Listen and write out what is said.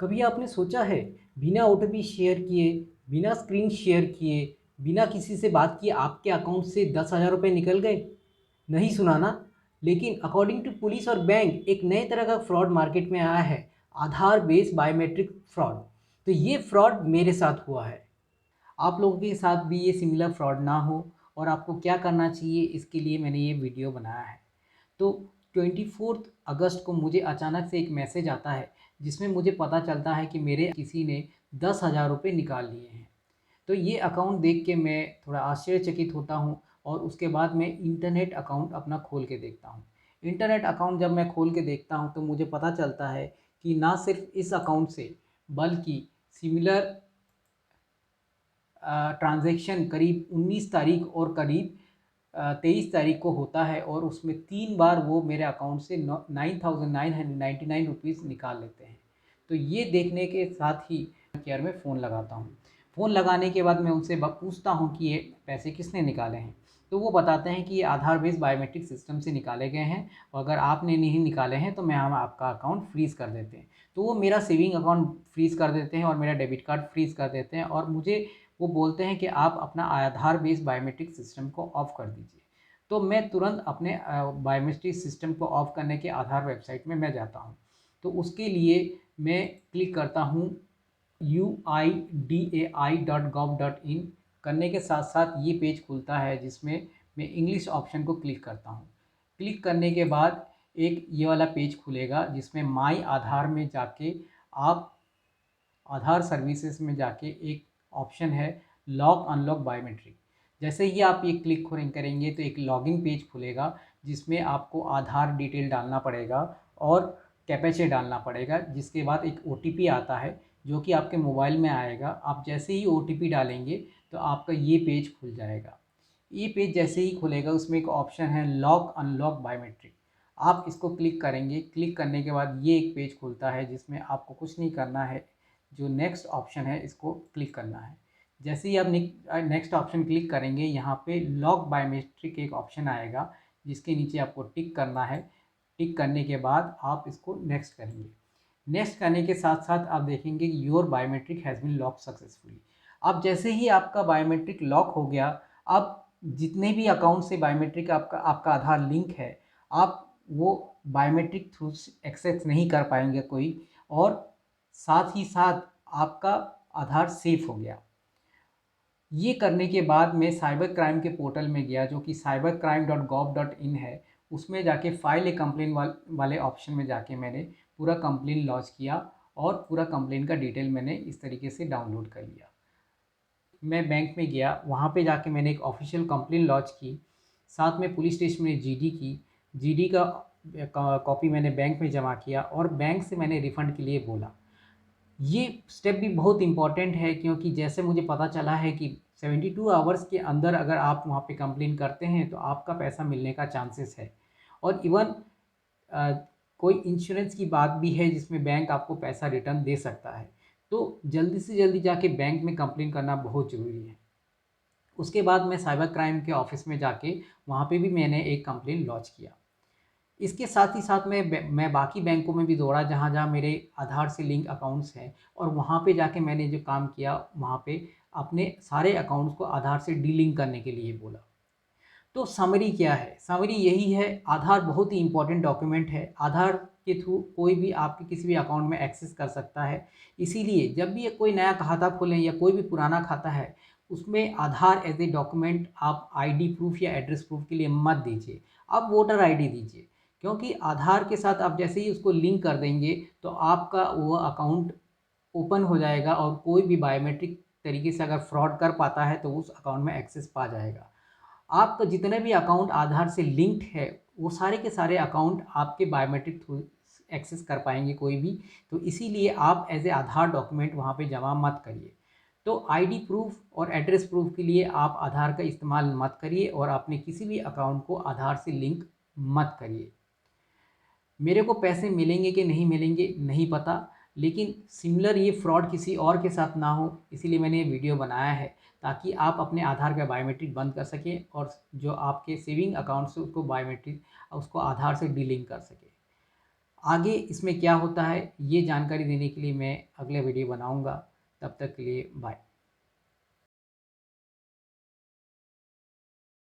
कभी आपने सोचा है बिना ओटीपी शेयर किए, बिना स्क्रीन शेयर किए, बिना किसी से बात किए आपके अकाउंट से 10,000 रुपये निकल गए? नहीं सुना ना? लेकिन अकॉर्डिंग टू पुलिस और बैंक एक नए तरह का फ्रॉड मार्केट में आया है, आधार बेस्ड बायोमेट्रिक फ्रॉड। तो ये फ्रॉड मेरे साथ हुआ है। आप लोगों के साथ भी ये सिमिलर फ्रॉड ना हो और आपको क्या करना चाहिए, इसके लिए मैंने ये वीडियो बनाया है। तो 24 अगस्त को मुझे अचानक से एक मैसेज आता है जिसमें मुझे पता चलता है कि मेरे किसी ने 10,000 रुपये निकाल लिए हैं। तो ये अकाउंट देख के मैं थोड़ा आश्चर्यचकित होता हूँ और उसके बाद मैं इंटरनेट अकाउंट अपना खोल के देखता हूँ। इंटरनेट अकाउंट जब मैं खोल के देखता हूँ तो मुझे पता चलता है कि ना सिर्फ इस अकाउंट से बल्कि सिमिलर ट्रांज़ैक्शन करीब 19 तारीख और करीब 23 तारीख को होता है और उसमें 3 बार वो मेरे अकाउंट से 9,999 रुपीज़ निकाल लेते हैं। तो ये देखने के साथ ही केयर में फ़ोन लगाता हूँ। फ़ोन लगाने के बाद मैं उनसे पूछता हूँ कि ये पैसे किसने निकाले हैं? तो वो बताते हैं कि ये आधार बेस्ड बायोमेट्रिक सिस्टम से निकाले गए हैं और अगर आपने नहीं निकाले हैं तो हम आपका अकाउंट फ्रीज़ कर देते हैं। तो वो मेरा सेविंग अकाउंट फ्रीज़ कर देते हैं और मेरा डेबिट कार्ड फ्रीज़ कर देते हैं और मुझे वो बोलते हैं कि आप अपना आधार बेस्ड बायोमेट्रिक सिस्टम को ऑफ़ कर दीजिए। तो मैं तुरंत अपने बायोमेट्रिक सिस्टम को ऑफ़ करने के आधार वेबसाइट में मैं जाता हूँ। तो उसके लिए मैं क्लिक करता हूँ uidai.gov.in। करने के साथ साथ ये पेज खुलता है जिसमें मैं इंग्लिश ऑप्शन को क्लिक करता हूँ। क्लिक करने के बाद एक ये वाला पेज खुलेगा जिसमें माई आधार में जाके आप आधार सर्विसेज में जाके एक ऑप्शन है लॉक अनलॉक बायोमेट्रिक। जैसे ही आप ये क्लिक करेंगे तो एक लॉगिन पेज खुलेगा जिसमें आपको आधार डिटेल डालना पड़ेगा और कैप्चा डालना पड़ेगा, जिसके बाद एक ओटीपी आता है जो कि आपके मोबाइल में आएगा। आप जैसे ही ओटीपी डालेंगे तो आपका ये पेज खुल जाएगा। ये पेज जैसे ही खुलेगा उसमें एक ऑप्शन है लॉक अनलॉक बायोमेट्रिक। आप इसको क्लिक करेंगे। क्लिक करने के बाद ये एक पेज खुलता है जिसमें आपको कुछ नहीं करना है, जो नेक्स्ट ऑप्शन है इसको क्लिक करना है। जैसे ही आप नेक्स्ट ऑप्शन क्लिक करेंगे यहाँ पे लॉक बायोमेट्रिक एक ऑप्शन आएगा जिसके नीचे आपको टिक करना है। टिक करने के बाद आप इसको नेक्स्ट करेंगे। नेक्स्ट करने के साथ साथ आप देखेंगे कि your biometric has been lock successfully. अब जैसे ही आपका बायोमेट्रिक लॉक हो गया, अब जितने भी अकाउंट से बायोमेट्रिक आपका आपका आधार लिंक है, आप वो बायोमेट्रिक थ्रू एक्सेस नहीं कर पाएंगे कोई, और साथ ही साथ आपका आधार सेफ हो गया। ये करने के बाद मैं साइबर क्राइम के पोर्टल में गया जो कि cybercrime.gov.in है। उसमें जाके फाइल ए कंप्लेन वाले ऑप्शन में जाके मैंने पूरा कंप्लेन लॉन्च किया और पूरा कंप्लेन का डिटेल मैंने इस तरीके से डाउनलोड कर लिया। मैं बैंक में गया, वहाँ पे जाके मैंने एक ऑफिशियल कंप्लेन लॉन्च की। साथ में पुलिस स्टेशन में जीडी की। जीडी का कॉपी मैंने बैंक में जमा किया और बैंक से मैंने रिफ़ंड के लिए बोला। ये स्टेप भी बहुत इम्पॉर्टेंट है क्योंकि जैसे मुझे पता चला है कि 72 आवर्स के अंदर अगर आप वहाँ पे कंप्लेन करते हैं तो आपका पैसा मिलने का चांसेस है। और इवन कोई इंश्योरेंस की बात भी है जिसमें बैंक आपको पैसा रिटर्न दे सकता है। तो जल्दी से जल्दी जाके बैंक में कंप्लेन करना बहुत ज़रूरी है। उसके बाद मैं साइबर क्राइम के ऑफिस में जाके वहाँ पे भी मैंने एक कंप्लेन लॉन्च किया। इसके साथ ही साथ मैं बाकी बैंकों में भी दौड़ा जहाँ-जहाँ मेरे आधार से लिंक अकाउंट्स हैं, और वहाँ पे जाके मैंने जो काम किया वहाँ पे अपने सारे अकाउंट्स को आधार से डीलिंक करने के लिए बोला। तो समरी क्या है? समरी यही है, आधार बहुत ही इम्पोर्टेंट डॉक्यूमेंट है। आधार के थ्रू कोई भी आपके किसी भी अकाउंट में एक्सेस कर सकता है। इसीलिए जब भी कोई नया खाता खोलें या कोई भी पुराना खाता है, उसमें आधार एज़ ए डॉक्यूमेंट आप आईडी प्रूफ़ या एड्रेस प्रूफ़ के लिए मत दीजिए। आप वोटर आईडी दीजिए, क्योंकि आधार के साथ आप जैसे ही उसको लिंक कर देंगे, तो आपका वो अकाउंट ओपन हो जाएगा और कोई भी बायोमेट्रिक तरीके से अगर फ्रॉड कर पाता है, तो उस अकाउंट में एक्सेस पा जाएगा। आपका जितने भी अकाउंट आधार से लिंक्ड है, वो सारे के सारे अकाउंट आपके बायोमेट्रिक थ्रू एक्सेस कर पाएँगे कोई भी। तो इसीलिए आप एज़ ए आधार डॉक्यूमेंट वहाँ पे जमा मत करिए। तो आईडी प्रूफ़ और एड्रेस प्रूफ़ के लिए आप आधार का इस्तेमाल मत करिए और अपने किसी भी अकाउंट को आधार से लिंक मत करिए। मेरे को पैसे मिलेंगे कि नहीं मिलेंगे नहीं पता, लेकिन सिमिलर ये फ्रॉड किसी और के साथ ना हो, इसीलिए मैंने ये वीडियो बनाया है ताकि आप अपने आधार का बायोमेट्रिक बंद कर सकें और जो आपके सेविंग अकाउंट से उसको बायोमेट्रिक उसको आधार से डीलिंक कर सकें। आगे इसमें क्या होता है ये जानकारी देने के लिए मैं अगले वीडियो बनाऊंगा। तब तक के लिए बाय।